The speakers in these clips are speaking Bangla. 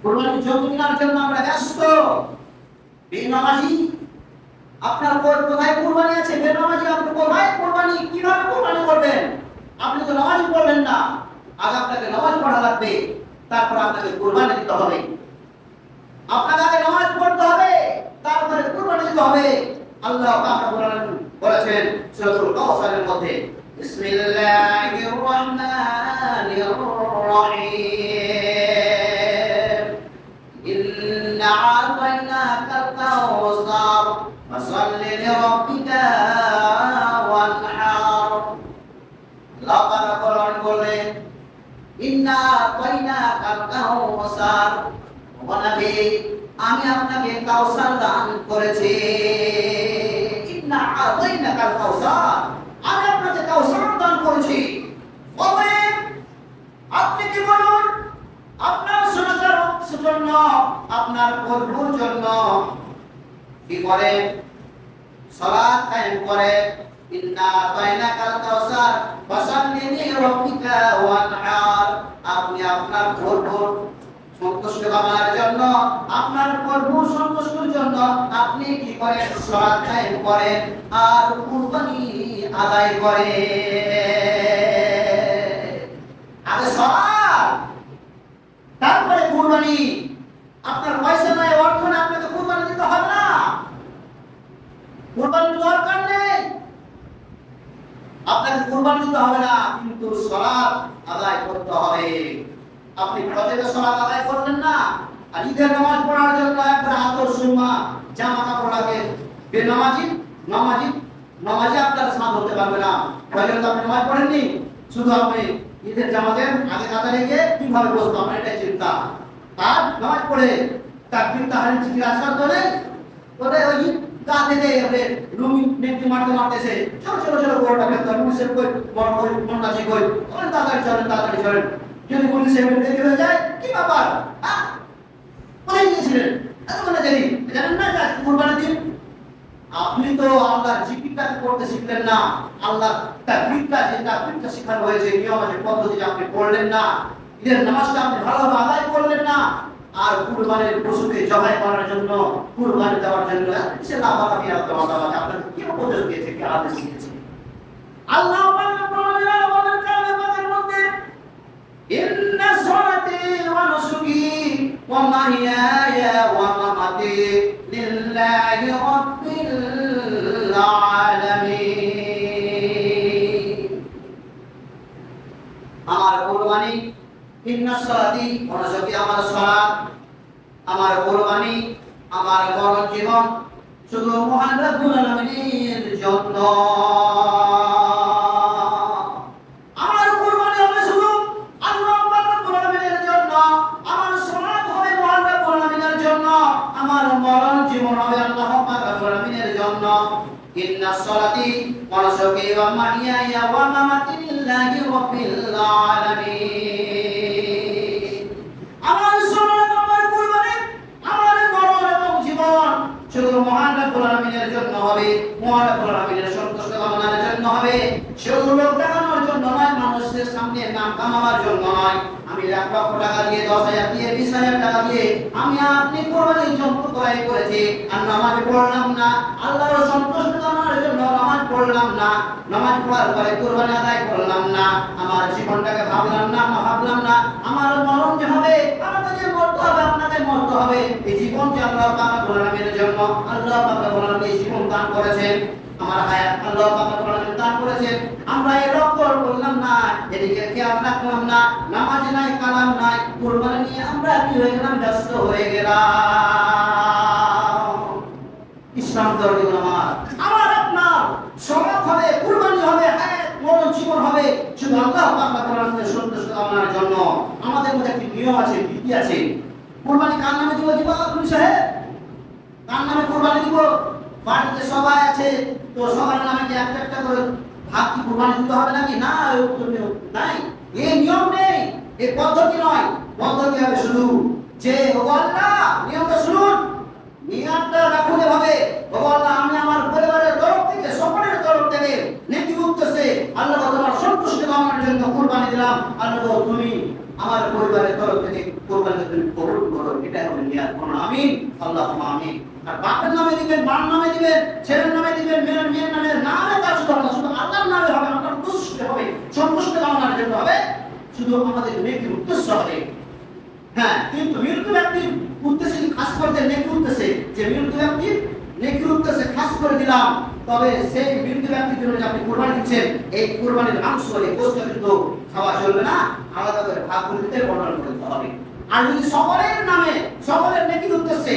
কুরবানির জন্তু কেনার জন্য আমরা ব্যস্ত। বেনামাজি আপনার কোথায় কুরবানি আছে? বেনামাজি আপনি কোথায় কুরবানি, কিভাবে কুরবানি করবেন? আপনি তো নামাজ পড়বেন না। আগে আপনাকে নামাজ পড়া লাগবে, তারপর আপনাকে কুরবানি দিতে হবে। আপনাকে আগে নামাজ পড়তে হবে, তারপরে কুরবানি দিতে হবে। আল্লাহ পাক বলেছেন সূরাতুল কাউসারের মধ্যে, বিসমিল্লাহির রহমানির রহিম, ইন্না আ'তাইনাকাল কাউসার ফাসাল্লি লিরাব্বিকা ওয়ানহার। আল্লাহ পাক বলেন, ইন্না আ'তাইনাকাল কাউসার, ও নবী আমি আপনাকে কাউসার দান করেছি। ইন্না আ'তাইনাকাল কাউসার, আমি আপনাকে কাউসার দান করেছি। অতএব আপনি কি বলুন, আপনার সুন্নতের জন্য, আপনার প্রভুর জন্য কি করে? সালাত কায়েম করে। ইন্না আ'তাইনাকাল কাউসার ফাসাল্লি লিরাব্বিকা ওয়ানহার, আপনি আপনার প্রভুর সন্তুষ্ট কামনার জন্য, আপনার প্রভু সন্তুষ্টির জন্য আপনি কি করেন? সালাত কায়েম করেন আর কুরবানি আদায় করেন। আগে সালাত, তারপরে কুরবানি। আপনার পয়সা নাই, অর্থ নাই, আপনাকে কুরবানি দিতে হবে না। কুরবানির দরকার নেই, আপনাকে কুরবানি দিতে হবে না, কিন্তু সালাত আদায় করতে হবে। আপনি ফজরের সালাত আদায় করলেন না, আর ঈদের নামাজ পড়ার জন্য একটা আতর সুরমা জামা কাপড় লাগে। বেনামাজি নামাজি আপনার সাথ হতে পারবে না। ফজরে তো আপনি নামাজ পড়েননি, শুধু আপনি ঈদের জামাতের আগে কাতারে গিয়ে কিভাবে বসবো আপনার এটাই চিন্তা। আর নামাজ পড়ে তাকবীর তাহরিম জিকির আজকার করে ওই গা থেকে ওদের রুমি নেটি মারতেছে, ছোট গোড়টা ফেলতে মুসের কই মন্ডাজি কই তাড়াতাড়ি চলেন। যদি পুলিশে দেরি হয়ে যায়, কি ব্যাপার? কোথায় গিয়েছিলেন এতক্ষণে দেরি? জানেন না যে কুরবানির দিন? আপনি তো আল্লাহর জিকিরটাকে করতে শিখলেন না, আল্লাহর তাকবীরটা শেখানো হয়েছে, নিয়ম আছে, পদ্ধতিটা আপনি পড়লেন না, ঈদের নামাজটা আপনি ভালোভাবে আদায় করলেন না। আর কুরবানির পশুকে জবাই করার জন্য, কুরবানি দেওয়ার জন্য সে লাফালাফি আপনাকে কি উপদেশ দিয়েছে, কি আদেশ দিয়েছে? আল্লাহ ইন্না সলাতি ওয়া নুসুকি ওয়া মাহইয়ায়া ওয়া মামাতি লিল্লাহি রাব্বিল আলামিন। আমার কুরবানি, ইন্না সলাতি ওয়া নুসুকি, আমার সালাত, আমার কুরবানি, আমার মরণ জীবন শুধু মহান রব্বুল আলামিনের জন্য। ইন্না সলাতি ওয়া নুসুকি ওয়া মাহইয়ায়া ওয়া মামাতি লিল্লাহি রাব্বিল আলামিন। আমার সালাত, আমার কুরবানি, আমার মরণ এবং জীবন শুধু মহান রব্বুল আলামিনের জন্য হবে, মহান রব্বুল আলামিনের সন্তুষ্ট কামনার জন্য হবে। শুধু লোক দেখানোর জন্য নয়, মানুষের সামনে নাম কামাবার জন্য নয়। আমি 1 লক্ষ টাকা দিয়ে, 10,000 দিয়ে, 20,000 টাকা দিয়ে আমি আপনি কুরবানির জন্তু ক্রয় করেছি, আর নামাজ পড়লাম না, আল্লাহর সন্তুষ্ট কামনার জন্য নামাজ পড়লাম না, নামাজ পড়ার পরে কুরবানি আদায় করলাম না, আমার জীবনটাকে ভাবলাম না, আমার মরণ যে হবে, আমাকে যে মরতে হবে, আপনাকে মরতে হবে। এই জীবন যে আল্লাহ পাক রব্বুল আলামিনের জন্য, আল্লাহ পাক রব্বুল আলামিন এই জীবন দান করেছেন, আমার হায়াত আল্লাহ পাক রব্বুল আলামিন দান করেছেন। আমরা এই লক্ষ্য করলাম না, এদিকে খেয়াল রাখলাম না, নামাজ নাই, কালাম নাই, কুরবানি নিয়ে আমরা কি হয়ে গেলাম? ব্যস্ত হয়ে গেলাম। ইসলাম ধর্মীয় আমার আপনার সমাজ হবে, কুরবানি হবে, হায়াত মরণ জীবন হবে শুধু আল্লাহ পাক রব্বুল আলামিনের সন্তুষ্ট কামনার জন্য। আমাদের মধ্যে একটি নিয়ম আছে, রীতি আছে। কুরবানি কার নামে দিব? আপনি সাহেব কার নামে কুরবানি দিব? বাড়িতে সবাই আছে, তো সবার নামে কি একটা করে ভাগ কি কুরবানি দিতে হবে নাকি? না, নাই, এই নিয়ম নেই, এই পদ্ধতি নয়। পদ্ধতি হবে শুধু যে আল্লাহ, নিয়মটা শুনুন, নিয়মটা রাখুন এভাবে, আল্লাহ আমি আমার পরিবারের তরফ থেকে, সকলের তরফ থেকে নেকি উঠতেছে, আল্লাহ তোমার সন্তুষ্ট কামনার জন্য কুরবানি দিলাম, আল্লাহ তুমি আমার পরিবারের তরফ থেকে কুরবানি তুমি কবুল করো, এটা হবে নিয়াত। কোন আমিন, আল্লাহুম্মা আমিন। আর বাপের নামে দিবেন, মার নামে দিবেন, ছেলের নামে দিবেন, মেয়ের নামে, নামে কাজ করবে না, শুধু আল্লাহর নামে হবে, আল্লাহর খুশি হবে, সন্তুষ্ট কামনার জন্য হবে, শুধু আমাদের নেকির উদ্দেশ্য হবে। হ্যাঁ, কিন্তু মৃত ব্যক্তির উদ্দেশ্যে খাস করে যে নেকির উদ্দেশ্যে, যে মৃত ব্যক্তির নেকির উদ্দেশ্যে খাস করে দিলাম, তবে সেই মৃত ব্যক্তির জন্য যে আপনি কুরবানি দিচ্ছেন, এই কুরবানির মাংস এই গোশত কিন্তু খাওয়া চলবে না, আলাদা করে ভাগ করে দিতে, বর্ণনা করে দিতে হবে। আর যদি সকলের নামে, সকলের নেকির উদ্দেশ্যে,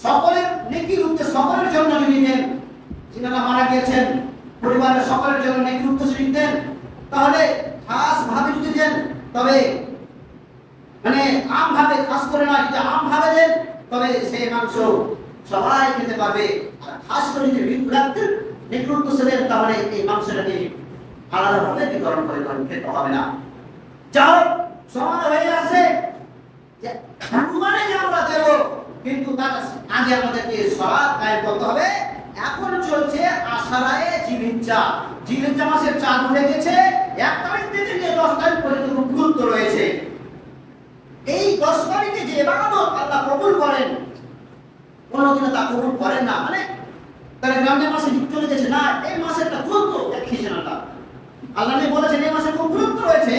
সকলের নেকির উদ্দেশ্যে, সকলের জন্য যদি দেন, যিনারা মারা গিয়েছেন পরিবারের সকলের জন্য নেকির উদ্দেশ্যে যদি দেন, তাহলে খাস ভাবে যদি দেন, তবে মানে আম ভাবে খাস করে না, যদি আম ভাবে দেন, তবে সেই মাংস সবাই খেতে পারবে। আর খাস করে যদি বিক্রান্তের নেকির উদ্দেশ্যে দেন, তাহলে এই মাংসটা নিয়ে আলাদাভাবে বিতরণ করে খেতে হবে না। যাও সময় হয়ে আসছে যে কুরবানি আমরা দেব, কিন্তু তার আগে আমাদেরকে সালাত কায়েম করতে হবে। এখন চলছে আশারায়ে জিলহিজ্জা, জিলহিজ্জা মাসের চাঁদ উঠে গেছে, 1 তারিখ থেকে নিয়ে 10 তারিখ পর্যন্ত গুরুত্ব রয়েছে। এই 10 তারিখে যে ইবাদত আল্লাহ কবুল করেন, কোনদিন তা কবুল করেন না, মানে তাহলে রমজান মাসে চলে গেছে না, এই মাসের একটা গুরুত্ব দেখিয়েছেন আল্লাহ। আল্লাহ বলেছেন এই মাসে খুব গুরুত্ব রয়েছে,